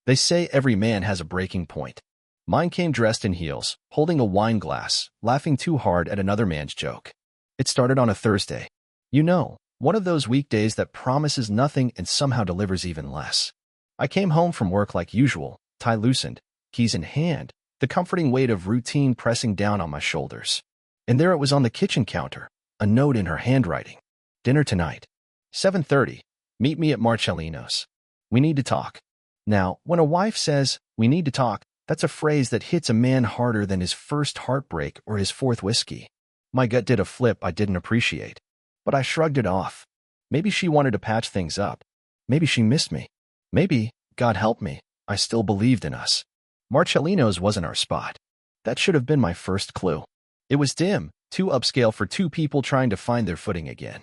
They say every man has a breaking point. Mine came dressed in heels, holding a wine glass, laughing too hard at another man's joke. It started on a Thursday. You know, one of those weekdays that promises nothing and somehow delivers even less. I came home from work like usual, tie loosened, keys in hand, the comforting weight of routine pressing down on my shoulders. And there it was on the kitchen counter, a note in her handwriting. Dinner tonight. 7:30. Meet me at Marcellino's. We need to talk. Now, when a wife says, we need to talk, that's a phrase that hits a man harder than his first heartbreak or his fourth whiskey. My gut did a flip I didn't appreciate. But I shrugged it off. Maybe she wanted to patch things up. Maybe she missed me. Maybe, God help me, I still believed in us. Marcellino's wasn't our spot. That should have been my first clue. It was dim, too upscale for two people trying to find their footing again.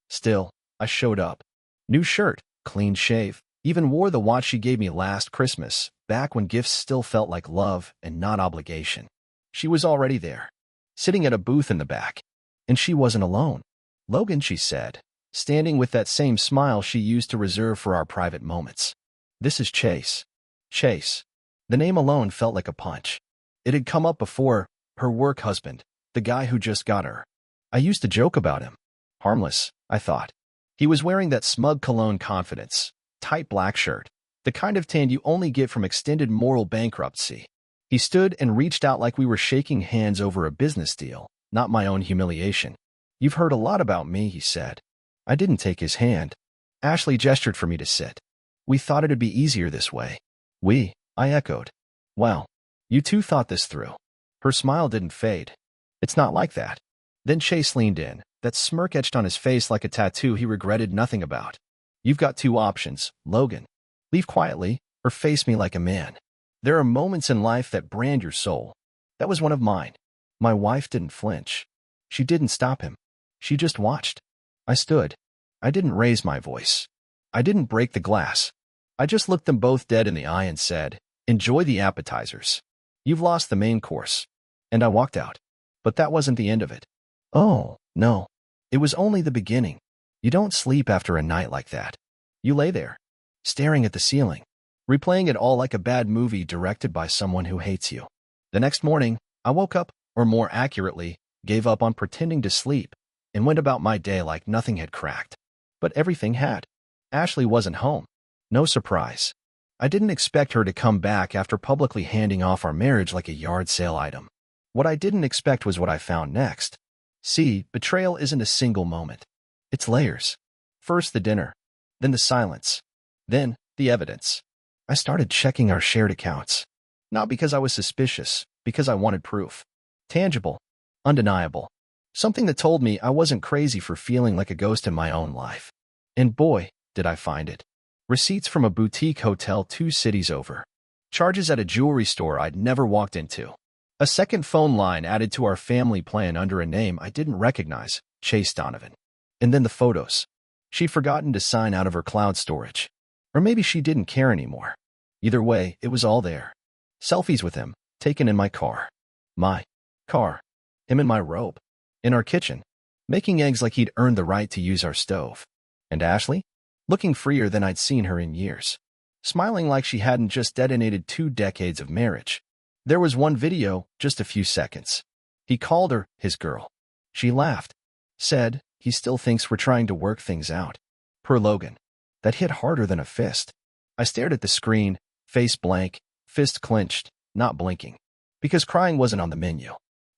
Still, I showed up. New shirt, clean shave, even wore the watch she gave me last Christmas, back when gifts still felt like love and not obligation. She was already there, sitting at a booth in the back. And she wasn't alone. Logan, she said, standing with that same smile she used to reserve for our private moments. This is Chase. Chase. The name alone felt like a punch. It had come up before, her work husband, the guy who just got her. I used to joke about him. Harmless, I thought. He was wearing that smug cologne confidence, tight black shirt, the kind of tan you only get from extended moral bankruptcy. He stood and reached out like we were shaking hands over a business deal, not my own humiliation. You've heard a lot about me, he said. I didn't take his hand. Ashley gestured for me to sit. We thought it'd be easier this way. We, I echoed. Well, you two thought this through. Her smile didn't fade. It's not like that. Then Chase leaned in, that smirk etched on his face like a tattoo he regretted nothing about. You've got two options, Logan. Leave quietly, or face me like a man. There are moments in life that brand your soul. That was one of mine. My wife didn't flinch. She didn't stop him. She just watched. I stood. I didn't raise my voice. I didn't break the glass. I just looked them both dead in the eye and said, enjoy the appetizers. You've lost the main course. And I walked out. But that wasn't the end of it. Oh, no. It was only the beginning. You don't sleep after a night like that. You lay there, staring at the ceiling, replaying it all like a bad movie directed by someone who hates you. The next morning, I woke up, or more accurately, gave up on pretending to sleep, and went about my day like nothing had cracked. But everything had. Ashley wasn't home. No surprise. I didn't expect her to come back after publicly handing off our marriage like a yard sale item. What I didn't expect was what I found next. See, betrayal isn't a single moment. It's layers. First the dinner, then the silence, then the evidence. I started checking our shared accounts. Not because I was suspicious, because I wanted proof. Tangible, undeniable. Something that told me I wasn't crazy for feeling like a ghost in my own life. And boy, did I find it. Receipts from a boutique hotel 2 cities over. Charges at a jewelry store I'd never walked into. A second phone line added to our family plan under a name I didn't recognize, Chase Donovan. And then the photos. She'd forgotten to sign out of her cloud storage. Or maybe she didn't care anymore. Either way, it was all there. Selfies with him, taken in my car. My car. Him in my robe. In our kitchen. Making eggs like he'd earned the right to use our stove. And Ashley? Looking freer than I'd seen her in years. Smiling like she hadn't just detonated 2 decades of marriage. There was one video, just a few seconds. He called her his girl. She laughed. Said, he still thinks we're trying to work things out. Per Logan. That hit harder than a fist. I stared at the screen, face blank, fist clenched, not blinking. Because crying wasn't on the menu.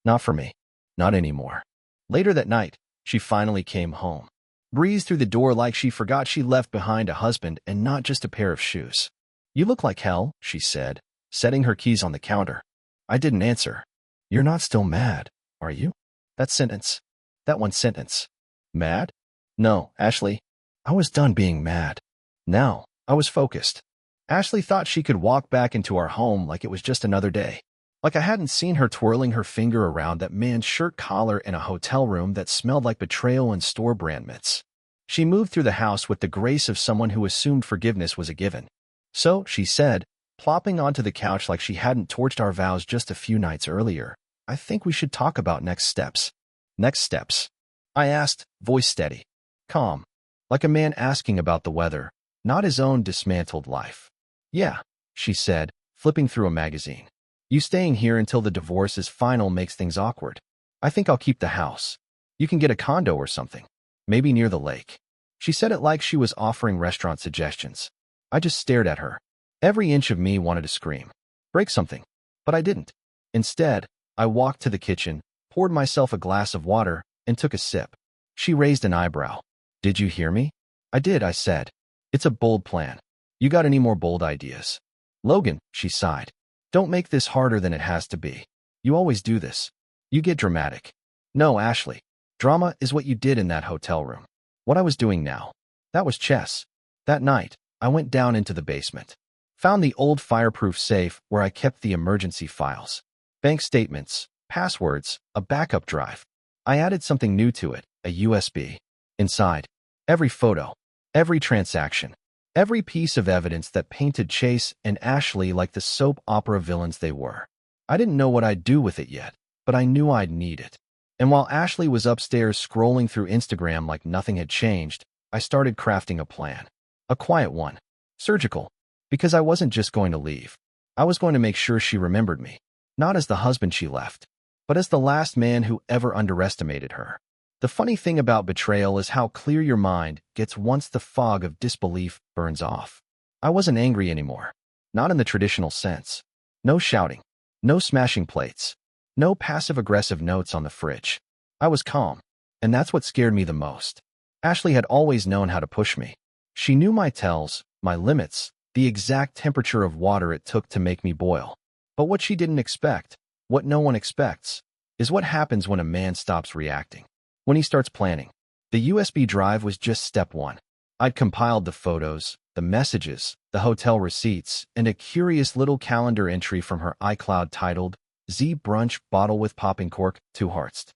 Not for me. Not anymore. Later that night, she finally came home. Breezed through the door like she forgot she left behind a husband and not just a pair of shoes. You look like hell, she said, setting her keys on the counter. I didn't answer. You're not still mad, are you? That sentence. That one sentence. Mad? No, Ashley. I was done being mad. Now, I was focused. Ashley thought she could walk back into our home like it was just another day. Like I hadn't seen her twirling her finger around that man's shirt collar in a hotel room that smelled like betrayal and store brand mitts. She moved through the house with the grace of someone who assumed forgiveness was a given. So, she said, plopping onto the couch like she hadn't torched our vows just a few nights earlier, I think we should talk about next steps. Next steps. I asked, voice steady. Calm. Like a man asking about the weather, not his own dismantled life. Yeah. she said, flipping through a magazine. You staying here until the divorce is final makes things awkward. I think I'll keep the house. You can get a condo or something. Maybe near the lake. She said it like she was offering restaurant suggestions. I just stared at her. Every inch of me wanted to scream. Break something. But I didn't. Instead, I walked to the kitchen, poured myself a glass of water, and took a sip. She raised an eyebrow. Did you hear me? I did, I said. It's a bold plan. You got any more bold ideas? Logan, she sighed. Don't make this harder than it has to be. You always do this. You get dramatic. No, Ashley. Drama is what you did in that hotel room. What I was doing now. That was chess. That night, I went down into the basement. Found the old fireproof safe where I kept the emergency files. Bank statements, passwords, a backup drive. I added something new to it, a USB. Inside, every photo, every transaction, every piece of evidence that painted Chase and Ashley like the soap opera villains they were. I didn't know what I'd do with it yet, but I knew I'd need it. And while Ashley was upstairs scrolling through Instagram like nothing had changed, I started crafting a plan. A quiet one. Surgical. Because I wasn't just going to leave. I was going to make sure she remembered me. Not as the husband she left, but as the last man who ever underestimated her. The funny thing about betrayal is how clear your mind gets once the fog of disbelief burns off. I wasn't angry anymore. Not in the traditional sense. No shouting. No smashing plates. No passive-aggressive notes on the fridge. I was calm, and that's what scared me the most. Ashley had always known how to push me. She knew my tells, my limits, the exact temperature of water it took to make me boil. But what she didn't expect, what no one expects, is what happens when a man stops reacting. When he starts planning. The USB drive was just step one. I'd compiled the photos, the messages, the hotel receipts, and a curious little calendar entry from her iCloud titled, Z brunch bottle with popping cork, 2 hearts.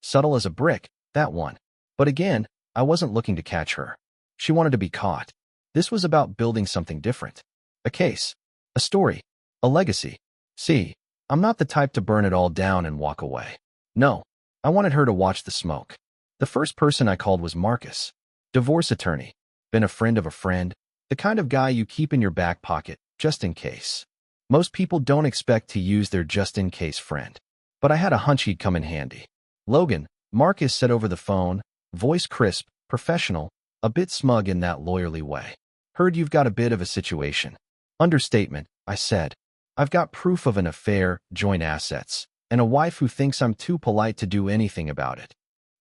Subtle as a brick, that one. But again, I wasn't looking to catch her. She wanted to be caught. This was about building something different. A case. A story. A legacy. See, I'm not the type to burn it all down and walk away. No, I wanted her to watch the smoke. The first person I called was Marcus. Divorce attorney. Been a friend of a friend. The kind of guy you keep in your back pocket, just in case. Most people don't expect to use their just-in-case friend. But I had a hunch he'd come in handy. Logan, Marcus said over the phone, voice crisp, professional, a bit smug in that lawyerly way. Heard you've got a bit of a situation. Understatement, I said. I've got proof of an affair, joint assets, and a wife who thinks I'm too polite to do anything about it.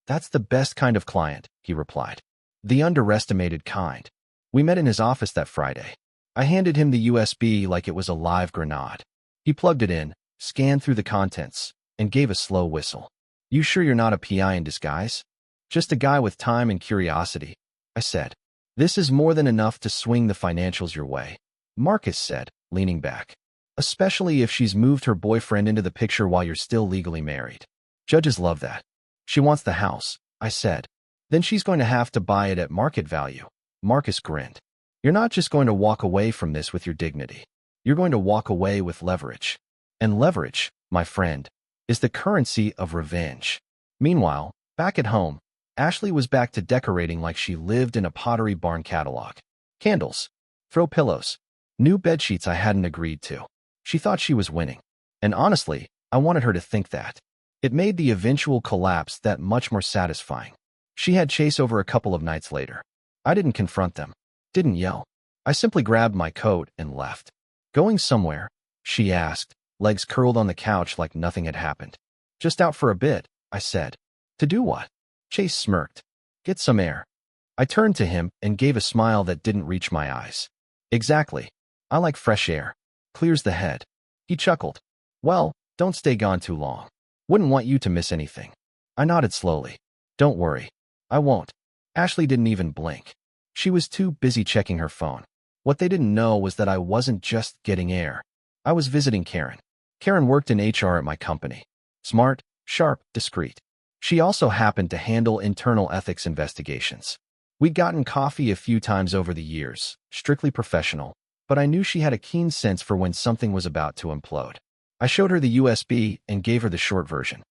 That's the best kind of client, he replied. The underestimated kind. We met in his office that Friday. I handed him the USB like it was a live grenade. He plugged it in, scanned through the contents, and gave a slow whistle. You sure you're not a PI in disguise? Just a guy with time and curiosity, I said. This is more than enough to swing the financials your way, Marcus said, leaning back. Especially if she's moved her boyfriend into the picture while you're still legally married. Judges love that. She wants the house, I said. Then she's going to have to buy it at market value. Marcus grinned. You're not just going to walk away from this with your dignity. You're going to walk away with leverage. And leverage, my friend, is the currency of revenge. Meanwhile, back at home, Ashley was back to decorating like she lived in a Pottery Barn catalog. Candles. Throw pillows. New bedsheets I hadn't agreed to. She thought she was winning. And honestly, I wanted her to think that. It made the eventual collapse that much more satisfying. She had Chase over a couple of nights later. I didn't confront them. Didn't yell. I simply grabbed my coat and left. Going somewhere? She asked, legs curled on the couch like nothing had happened. Just out for a bit, I said. To do what? Chase smirked. Get some air. I turned to him and gave a smile that didn't reach my eyes. Exactly. I like fresh air. Clears the head. He chuckled. Well, don't stay gone too long. Wouldn't want you to miss anything. I nodded slowly. Don't worry. I won't. Ashley didn't even blink. She was too busy checking her phone. What they didn't know was that I wasn't just getting air. I was visiting Karen. Karen worked in HR at my company. Smart, sharp, discreet. She also happened to handle internal ethics investigations. We'd gotten coffee a few times over the years, strictly professional, but I knew she had a keen sense for when something was about to implode. I showed her the USB and gave her the short version.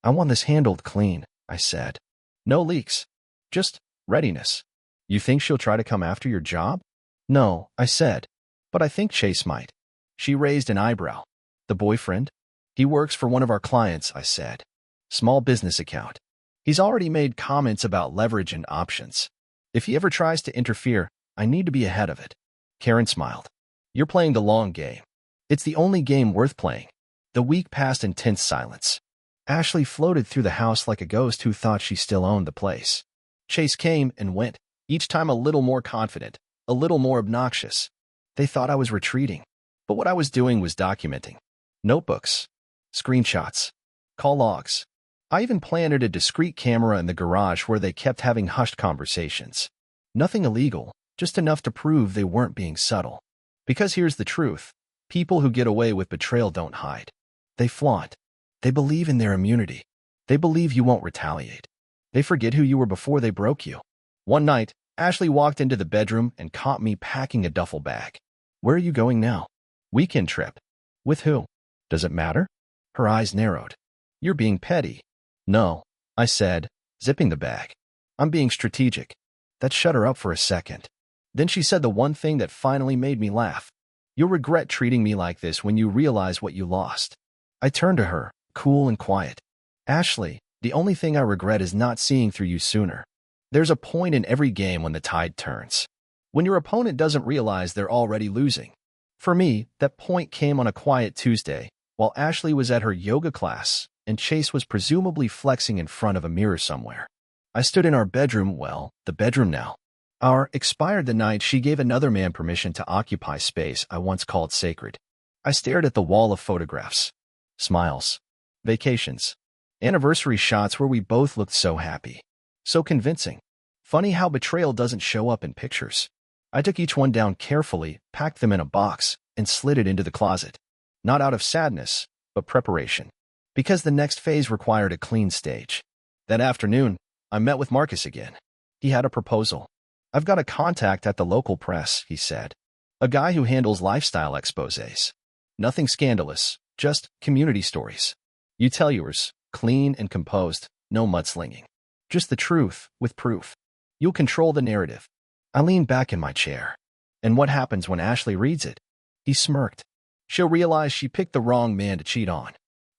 I want this handled clean, I said. No leaks. Just readiness. You think she'll try to come after your job? No, I said. But I think Chase might. She raised an eyebrow. The boyfriend? He works for one of our clients, I said. Small business account. He's already made comments about leverage and options. If he ever tries to interfere, I need to be ahead of it. Karen smiled. You're playing the long game. It's the only game worth playing. The week passed in tense silence. Ashley floated through the house like a ghost who thought she still owned the place. Chase came and went, each time a little more confident, a little more obnoxious. They thought I was retreating, but what I was doing was documenting. Notebooks, screenshots, call logs. I even planted a discreet camera in the garage where they kept having hushed conversations. Nothing illegal, just enough to prove they weren't being subtle. Because here's the truth. People who get away with betrayal don't hide. They flaunt. They believe in their immunity. They believe you won't retaliate. They forget who you were before they broke you. One night, Ashley walked into the bedroom and caught me packing a duffel bag. Where are you going now? Weekend trip. With who? Does it matter? Her eyes narrowed. You're being petty. No, I said, zipping the bag. I'm being strategic. That shut her up for a second. Then she said the one thing that finally made me laugh. You'll regret treating me like this when you realize what you lost. I turned to her, cool and quiet. Ashley, the only thing I regret is not seeing through you sooner. There's a point in every game when the tide turns. When your opponent doesn't realize they're already losing. For me, that point came on a quiet Tuesday, while Ashley was at her yoga class, and Chase was presumably flexing in front of a mirror somewhere. I stood in our bedroom, the bedroom now. Our expired the night she gave another man permission to occupy space I once called sacred. I stared at the wall of photographs. Smiles. Vacations. Anniversary shots where we both looked so happy. So convincing. Funny how betrayal doesn't show up in pictures. I took each one down carefully, packed them in a box, and slid it into the closet. Not out of sadness, but preparation. Because the next phase required a clean stage. That afternoon, I met with Marcus again. He had a proposal. I've got a contact at the local press, he said. A guy who handles lifestyle exposés. Nothing scandalous, just community stories. You tell yours, clean and composed, no mudslinging. Just the truth, with proof. You'll control the narrative. I leaned back in my chair. And what happens when Ashley reads it? He smirked. She'll realize she picked the wrong man to cheat on.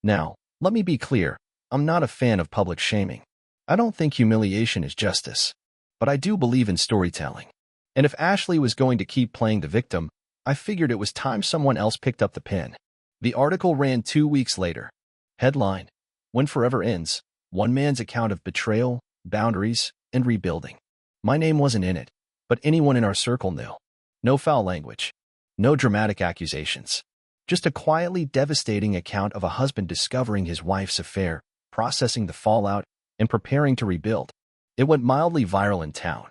Now, let me be clear. I'm not a fan of public shaming. I don't think humiliation is justice. But I do believe in storytelling. And if Ashley was going to keep playing the victim, I figured it was time someone else picked up the pen. The article ran 2 weeks later. Headline: When Forever Ends, one man's account of betrayal, boundaries, and rebuilding. My name wasn't in it, but anyone in our circle knew. No foul language. No dramatic accusations. Just a quietly devastating account of a husband discovering his wife's affair, processing the fallout, and preparing to rebuild. It went mildly viral in town.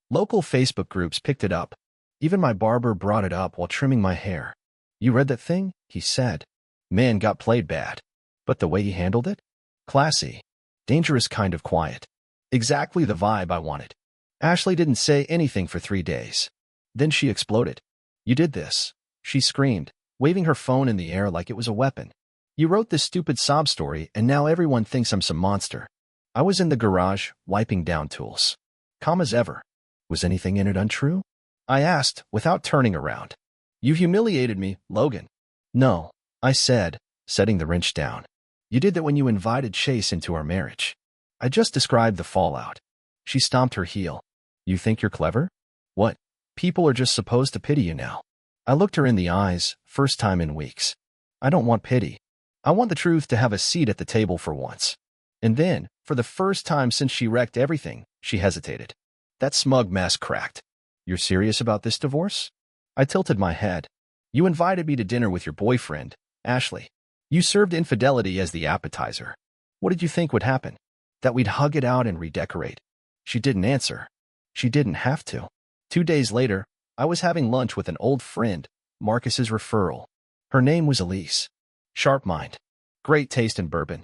Local Facebook groups picked it up. Even my barber brought it up while trimming my hair. You read that thing? He said. Man got played bad. But the way he handled it? Classy. Dangerous kind of quiet. Exactly the vibe I wanted. Ashley didn't say anything for 3 days. Then she exploded. You did this, she screamed, waving her phone in the air like it was a weapon. You wrote this stupid sob story and now everyone thinks I'm some monster. I was in the garage, wiping down tools. Calm as ever. Was anything in it untrue? I asked, without turning around. You humiliated me, Logan. No, I said, setting the wrench down. You did that when you invited Chase into our marriage. I just described the fallout. She stomped her heel. You think you're clever? What? People are just supposed to pity you now. I looked her in the eyes, first time in weeks. I don't want pity. I want the truth to have a seat at the table for once. And then, for the first time since she wrecked everything, she hesitated. That smug mask cracked. You're serious about this divorce? I tilted my head. You invited me to dinner with your boyfriend, Ashley. You served infidelity as the appetizer. What did you think would happen? That we'd hug it out and redecorate? She didn't answer. She didn't have to. 2 days later, I was having lunch with an old friend, Marcus's referral. Her name was Elise. Sharp mind. Great taste in bourbon.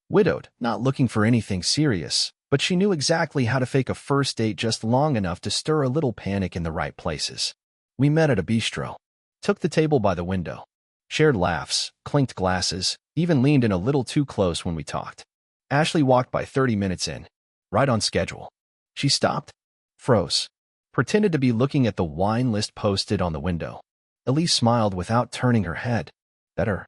Widowed, not looking for anything serious, but she knew exactly how to fake a first date just long enough to stir a little panic in the right places. We met at a bistro. Took the table by the window. Shared laughs, clinked glasses, even leaned in a little too close when we talked. Ashley walked by 30 minutes in. Right on schedule. She stopped. Froze. Pretended to be looking at the wine list posted on the window. Elise smiled without turning her head. Better.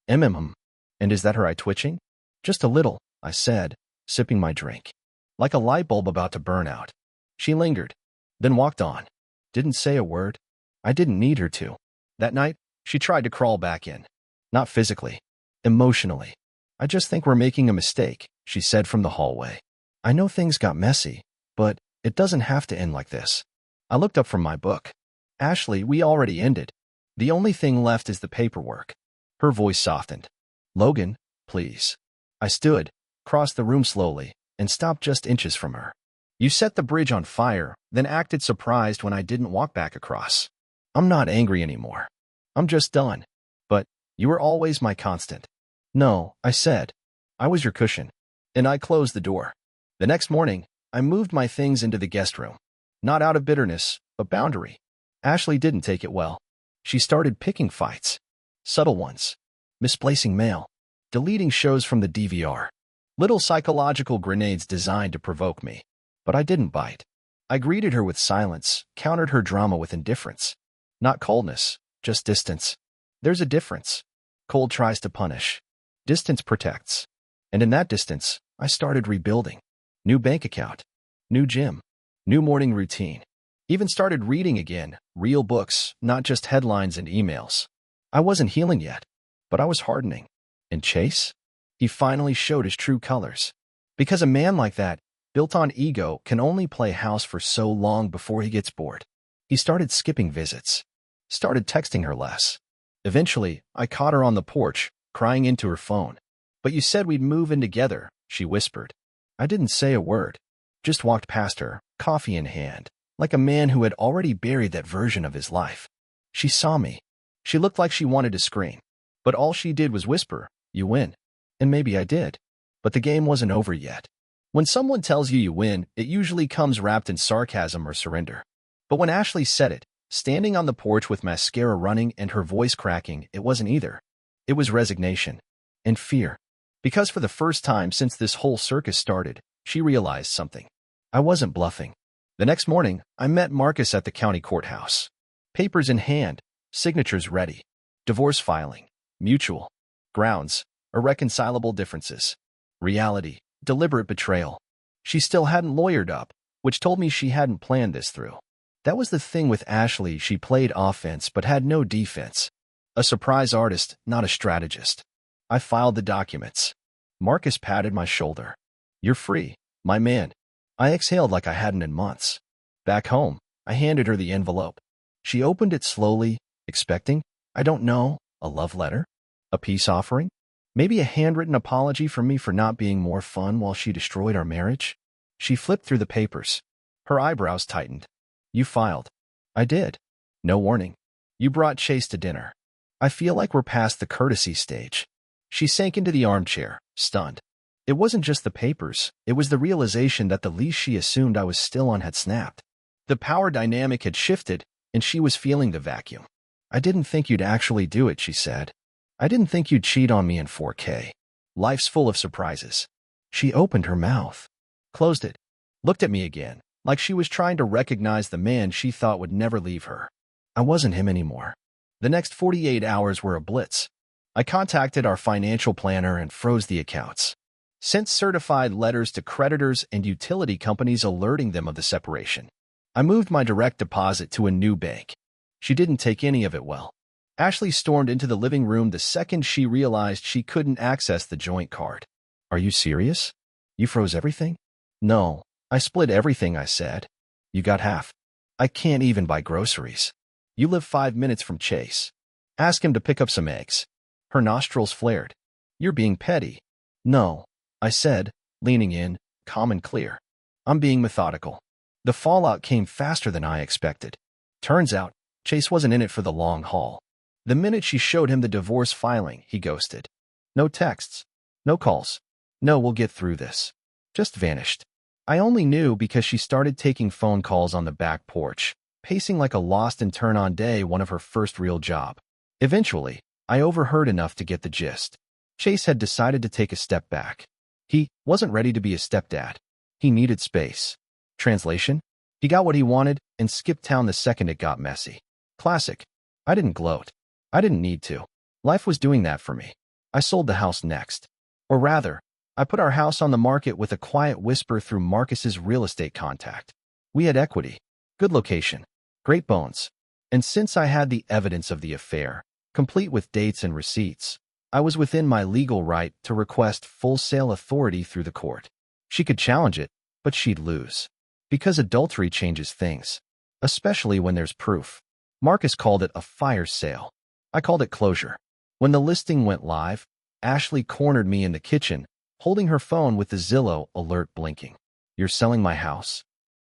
Mm. And is that her eye twitching? Just a little, I said, sipping my drink. Like a light bulb about to burn out. She lingered, then walked on. Didn't say a word. I didn't need her to. That night, she tried to crawl back in. Not physically. Emotionally. I just think we're making a mistake, she said from the hallway. I know things got messy, but it doesn't have to end like this. I looked up from my book. Ashley, we already ended. The only thing left is the paperwork. Her voice softened. Logan, please. I stood, crossed the room slowly, and stopped just inches from her. You set the bridge on fire, then acted surprised when I didn't walk back across. I'm not angry anymore. I'm just done. But you were always my constant. No, I said. I was your cushion. And I closed the door. The next morning, I moved my things into the guest room. Not out of bitterness, but boundary. Ashley didn't take it well. She started picking fights. Subtle ones. Misplacing mail. Deleting shows from the DVR. Little psychological grenades designed to provoke me. But I didn't bite. I greeted her with silence, countered her drama with indifference. Not coldness, just distance. There's a difference. Cold tries to punish. Distance protects. And in that distance, I started rebuilding. New bank account. New gym. New morning routine. Even started reading again, real books, not just headlines and emails. I wasn't healing yet, but I was hardening. And Chase? He finally showed his true colors. Because a man like that, built on ego, can only play house for so long before he gets bored. He started skipping visits. Started texting her less. Eventually, I caught her on the porch, crying into her phone. But you said we'd move in together, she whispered. I didn't say a word. Just walked past her, coffee in hand, like a man who had already buried that version of his life. She saw me. She looked like she wanted to scream. But all she did was whisper, you win. And maybe I did. But the game wasn't over yet. When someone tells you win, it usually comes wrapped in sarcasm or surrender. But when Ashley said it, standing on the porch with mascara running and her voice cracking, it wasn't either. It was resignation. And fear. Because for the first time since this whole circus started, she realized something. I wasn't bluffing. The next morning, I met Marcus at the county courthouse. Papers in hand, signatures ready. Divorce filing. Mutual. Grounds. Irreconcilable differences. Reality. Deliberate betrayal. She still hadn't lawyered up, which told me she hadn't planned this through. That was the thing with Ashley, she played offense but had no defense. A surprise artist, not a strategist. I filed the documents. Marcus patted my shoulder. You're free, my man. I exhaled like I hadn't in months. Back home, I handed her the envelope. She opened it slowly, expecting, I don't know, a love letter? A peace offering? Maybe a handwritten apology from me for not being more fun while she destroyed our marriage? She flipped through the papers. Her eyebrows tightened. You filed. I did. No warning. You brought Chase to dinner. I feel like we're past the courtesy stage. She sank into the armchair, stunned. It wasn't just the papers, it was the realization that the leash she assumed I was still on had snapped. The power dynamic had shifted, and she was feeling the vacuum. I didn't think you'd actually do it, she said. I didn't think you'd cheat on me in 4K. Life's full of surprises. She opened her mouth, closed it, looked at me again, like she was trying to recognize the man she thought would never leave her. I wasn't him anymore. The next 48 hours were a blitz. I contacted our financial planner and froze the accounts. Sent certified letters to creditors and utility companies alerting them of the separation. I moved my direct deposit to a new bank. She didn't take any of it well. Ashley stormed into the living room the second she realized she couldn't access the joint card. Are you serious? You froze everything? No, I split everything, I said. You got half. I can't even buy groceries. You live 5 minutes from Chase. Ask him to pick up some eggs. Her nostrils flared. You're being petty. No, I said, leaning in, calm and clear. I'm being methodical. The fallout came faster than I expected. Turns out, Chase wasn't in it for the long haul. The minute she showed him the divorce filing, he ghosted. No texts. No calls. No, we'll get through this. Just vanished. I only knew because she started taking phone calls on the back porch, pacing like a lost and turn-on day, one of her first real job. Eventually, I overheard enough to get the gist. Chase had decided to take a step back. He wasn't ready to be a stepdad. He needed space. Translation? He got what he wanted and skipped town the second it got messy. Classic. I didn't gloat. I didn't need to. Life was doing that for me. I sold the house next. Or rather, I put our house on the market with a quiet whisper through Marcus's real estate contact. We had equity, good location, great bones. And since I had the evidence of the affair, complete with dates and receipts, I was within my legal right to request full sale authority through the court. She could challenge it, but she'd lose. Because adultery changes things, especially when there's proof. Marcus called it a fire sale. I called it closure. When the listing went live, Ashley cornered me in the kitchen, holding her phone with the Zillow alert blinking. "You're selling my house?"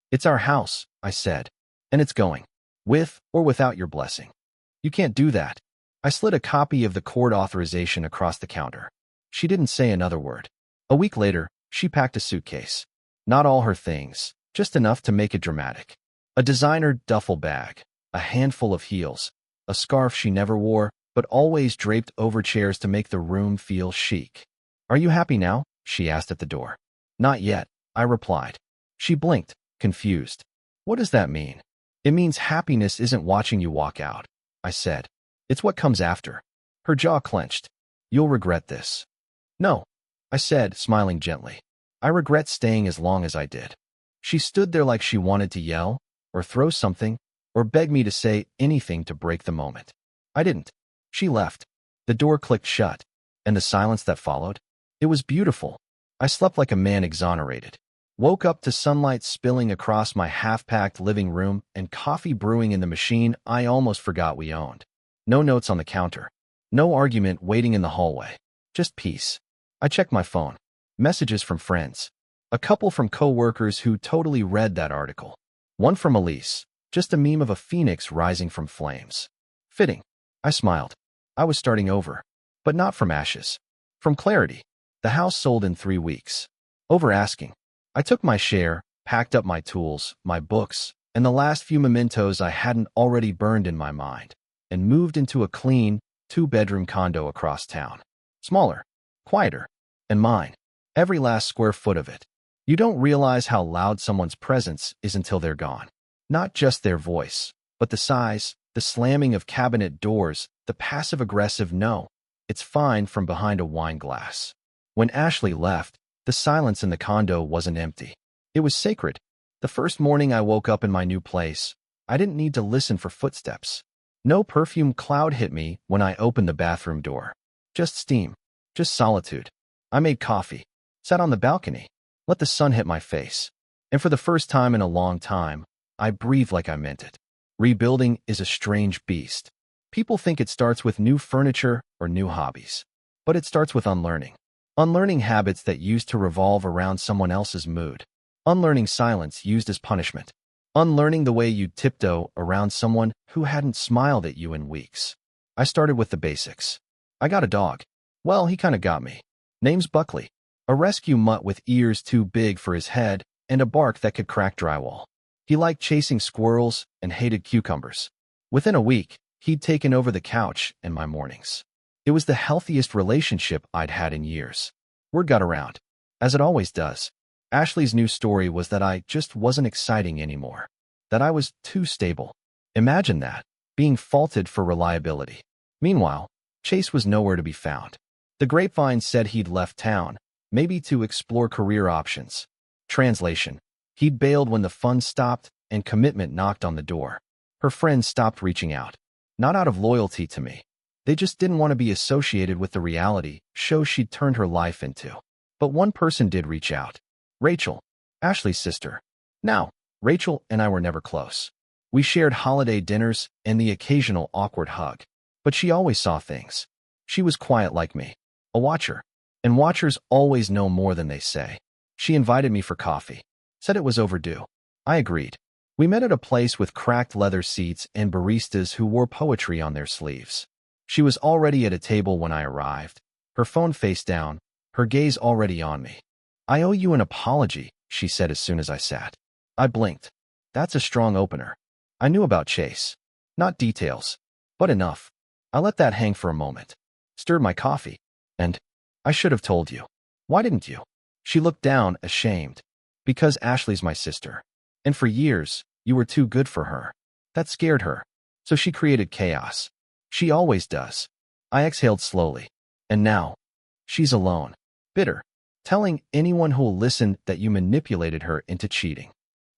"It's our house," I said, "and it's going. With or without your blessing." "You can't do that." I slid a copy of the court authorization across the counter. She didn't say another word. A week later, she packed a suitcase. Not all her things, just enough to make it dramatic. A designer duffel bag, a handful of heels, a scarf she never wore, but always draped over chairs to make the room feel chic. "Are you happy now?" she asked at the door. "Not yet," I replied. She blinked, confused. "What does that mean?" "It means happiness isn't watching you walk out," I said. "It's what comes after." Her jaw clenched. "You'll regret this." "No," I said, smiling gently. "I regret staying as long as I did." She stood there like she wanted to yell, or throw something, or beg me to say anything to break the moment. I didn't. She left. The door clicked shut, and the silence that followed, it was beautiful. I slept like a man exonerated. Woke up to sunlight spilling across my half-packed living room and coffee brewing in the machine I almost forgot we owned. No notes on the counter. No argument waiting in the hallway. Just peace. I checked my phone. Messages from friends. A couple from co-workers who totally read that article. One from Elise. Just a meme of a phoenix rising from flames. Fitting. I smiled. I was starting over. But not from ashes. From clarity. The house sold in 3 weeks. Over asking. I took my share, packed up my tools, my books, and the last few mementos I hadn't already burned in my mind, and moved into a clean, 2-bedroom condo across town. Smaller, quieter, and mine. Every last square foot of it. You don't realize how loud someone's presence is until they're gone. Not just their voice, but the size, the slamming of cabinet doors, the passive-aggressive "no, it's fine" from behind a wine glass. When Ashley left, the silence in the condo wasn't empty. It was sacred. The first morning I woke up in my new place, I didn't need to listen for footsteps. No perfume cloud hit me when I opened the bathroom door. Just steam. Just solitude. I made coffee. Sat on the balcony. Let the sun hit my face. And for the first time in a long time, I breathed like I meant it. Rebuilding is a strange beast. People think it starts with new furniture or new hobbies. But it starts with unlearning. Unlearning habits that used to revolve around someone else's mood. Unlearning silence used as punishment. Unlearning the way you tiptoe around someone who hadn't smiled at you in weeks. I started with the basics. I got a dog. Well, he kinda got me. Name's Buckley. A rescue mutt with ears too big for his head and a bark that could crack drywall. He liked chasing squirrels and hated cucumbers. Within a week, he'd taken over the couch and my mornings. It was the healthiest relationship I'd had in years. Word got around, as it always does. Ashley's new story was that I just wasn't exciting anymore. That I was too stable. Imagine that, being faulted for reliability. Meanwhile, Chase was nowhere to be found. The grapevine said he'd left town, maybe to explore career options. Translation: he'd bailed when the fun stopped and commitment knocked on the door. Her friends stopped reaching out. Not out of loyalty to me. They just didn't want to be associated with the reality show she'd turned her life into. But one person did reach out. Rachel, Ashley's sister. Now, Rachel and I were never close. We shared holiday dinners and the occasional awkward hug. But she always saw things. She was quiet like me. A watcher. And watchers always know more than they say. She invited me for coffee. Said it was overdue. I agreed. We met at a place with cracked leather seats and baristas who wore poetry on their sleeves. She was already at a table when I arrived, her phone face down, her gaze already on me. "I owe you an apology," she said as soon as I sat. I blinked. That's a strong opener. I knew about Chase. Not details, but enough. I let that hang for a moment. Stirred my coffee. And I should have told you. Why didn't you? She looked down, ashamed. Because Ashley's my sister. And for years, you were too good for her. That scared her. So she created chaos. She always does. I exhaled slowly. And now, she's alone. Bitter. Telling anyone who'll listen that you manipulated her into cheating.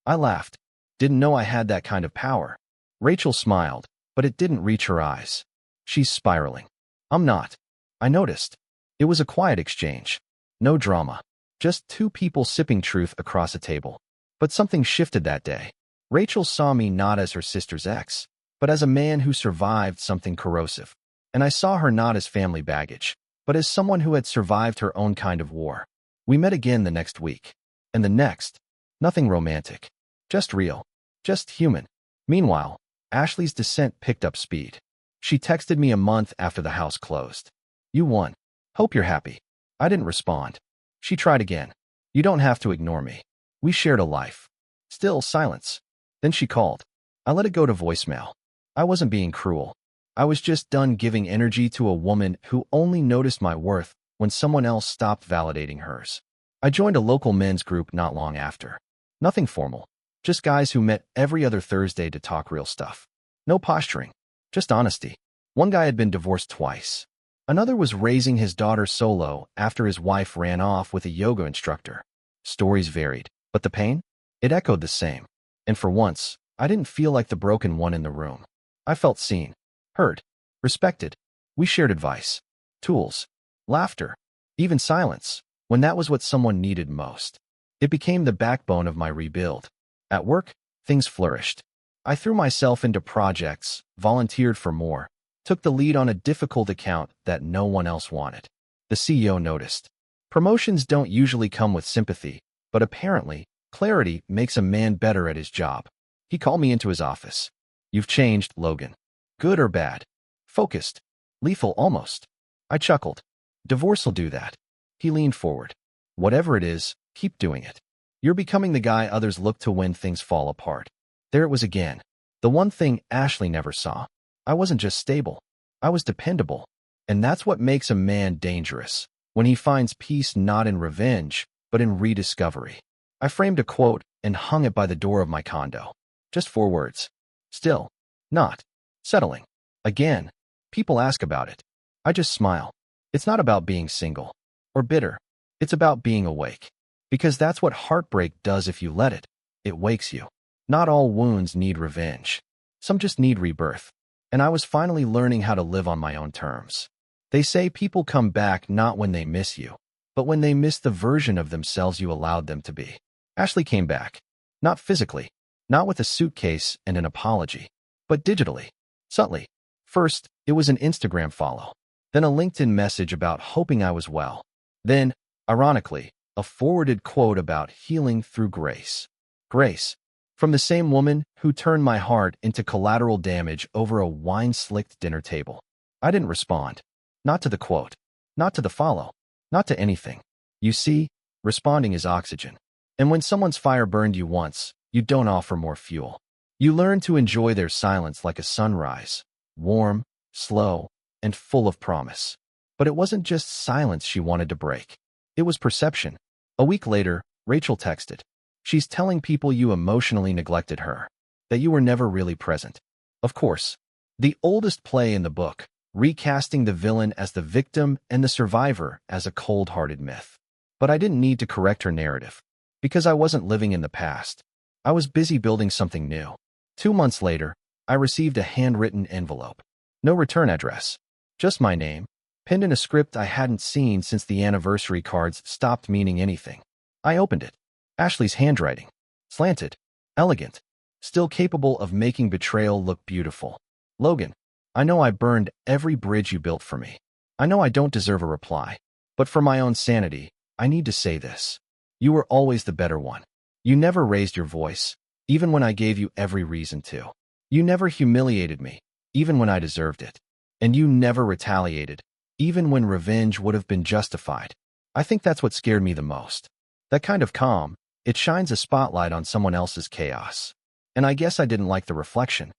I laughed. Didn't know I had that kind of power. Rachel smiled, but it didn't reach her eyes. She's spiraling. I'm not. I noticed. It was a quiet exchange. No drama. Just two people sipping truth across a table. But something shifted that day. Rachel saw me not as her sister's ex, but as a man who survived something corrosive. And I saw her not as family baggage, but as someone who had survived her own kind of war. We met again the next week. And the next. Nothing romantic. Just real. Just human. Meanwhile, Ashley's descent picked up speed. She texted me a month after the house closed. You won. Hope you're happy. I didn't respond. She tried again. You don't have to ignore me. We shared a life. Still silence. Then she called. I let it go to voicemail. I wasn't being cruel. I was just done giving energy to a woman who only noticed my worth when someone else stopped validating hers. I joined a local men's group not long after. Nothing formal. Just guys who met every other Thursday to talk real stuff. No posturing. Just honesty. One guy had been divorced twice. Another was raising his daughter solo after his wife ran off with a yoga instructor. Stories varied, but the pain? It echoed the same. And for once, I didn't feel like the broken one in the room. I felt seen, heard, respected. We shared advice, tools, laughter, even silence, when that was what someone needed most. It became the backbone of my rebuild. At work, things flourished. I threw myself into projects, volunteered for more, took the lead on a difficult account that no one else wanted. The CEO noticed. Promotions don't usually come with sympathy, but apparently, clarity makes a man better at his job. He called me into his office. You've changed, Logan. Good or bad? Focused. Lethal almost. I chuckled. Divorce will do that. He leaned forward. Whatever it is, keep doing it. You're becoming the guy others look to when things fall apart. There it was again. The one thing Ashley never saw. I wasn't just stable. I was dependable. And that's what makes a man dangerous, when he finds peace not in revenge, but in rediscovery. I framed a quote and hung it by the door of my condo. Just 4 words. Still. Not. Settling. Again. People ask about it. I just smile. It's not about being single. Or bitter. It's about being awake. Because that's what heartbreak does if you let it. It wakes you. Not all wounds need revenge. Some just need rebirth. And I was finally learning how to live on my own terms. They say people come back not when they miss you, but when they miss the version of themselves you allowed them to be. Ashley came back. Not physically. Not with a suitcase and an apology. But digitally. Subtly. First, it was an Instagram follow. Then a LinkedIn message about hoping I was well. Then, ironically, a forwarded quote about healing through grace. Grace. From the same woman who turned my heart into collateral damage over a wine-slicked dinner table. I didn't respond. Not to the quote. Not to the follow. Not to anything. You see, responding is oxygen. And when someone's fire burned you once, you don't offer more fuel. You learn to enjoy their silence like a sunrise. Warm, slow, and full of promise. But it wasn't just silence she wanted to break. It was perception. A week later, Rachel texted. She's telling people you emotionally neglected her, that you were never really present. Of course, the oldest play in the book, recasting the villain as the victim and the survivor as a cold-hearted myth. But I didn't need to correct her narrative, because I wasn't living in the past. I was busy building something new. 2 months later, I received a handwritten envelope. No return address. Just my name, pinned in a script I hadn't seen since the anniversary cards stopped meaning anything. I opened it. Ashley's handwriting. Slanted. Elegant. Still capable of making betrayal look beautiful. Logan, I know I burned every bridge you built for me. I know I don't deserve a reply. But for my own sanity, I need to say this. You were always the better one. You never raised your voice, even when I gave you every reason to. You never humiliated me, even when I deserved it. And you never retaliated, even when revenge would have been justified. I think that's what scared me the most. That kind of calm, it shines a spotlight on someone else's chaos. And I guess I didn't like the reflection.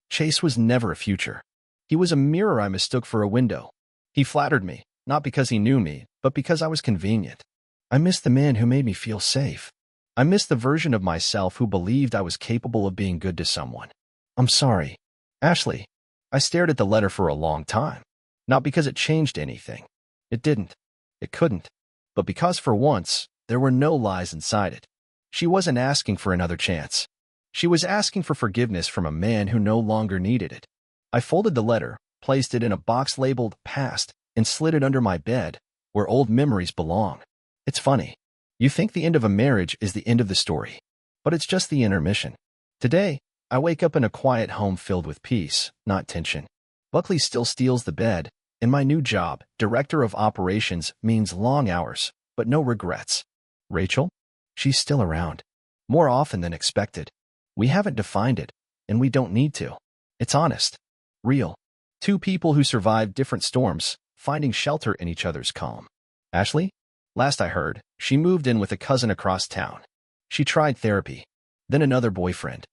Chase was never a future. He was a mirror I mistook for a window. He flattered me, not because he knew me, but because I was convenient. I missed the man who made me feel safe. I missed the version of myself who believed I was capable of being good to someone. I'm sorry. Ashley, I stared at the letter for a long time. Not because it changed anything. It didn't. It couldn't. But because for once, there were no lies inside it. She wasn't asking for another chance. She was asking for forgiveness from a man who no longer needed it. I folded the letter, placed it in a box labeled Past, and slid it under my bed, where old memories belong. It's funny. You think the end of a marriage is the end of the story, but it's just the intermission. Today, I wake up in a quiet home filled with peace, not tension. Buckley still steals the bed, and my new job, Director of Operations, means long hours, but no regrets. Rachel? She's still around. More often than expected. We haven't defined it, and we don't need to. It's honest. Real. Two people who survived different storms, finding shelter in each other's calm. Ashley? Last I heard, she moved in with a cousin across town. She tried therapy, then another boyfriend,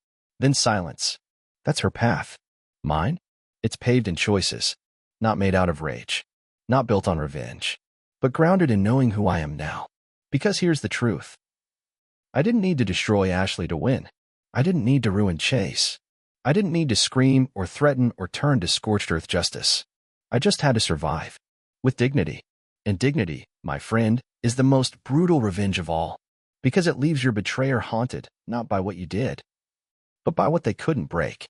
then silence. That's her path. Mine? It's paved in choices, not made out of rage, not built on revenge, but grounded in knowing who I am now. Because here's the truth. I didn't need to destroy Ashley to win. I didn't need to ruin Chase. I didn't need to scream or threaten or turn to scorched earth justice. I just had to survive. With dignity. And dignity, my friend, is the most brutal revenge of all. Because it leaves your betrayer haunted, not by what you did, but by what they couldn't break.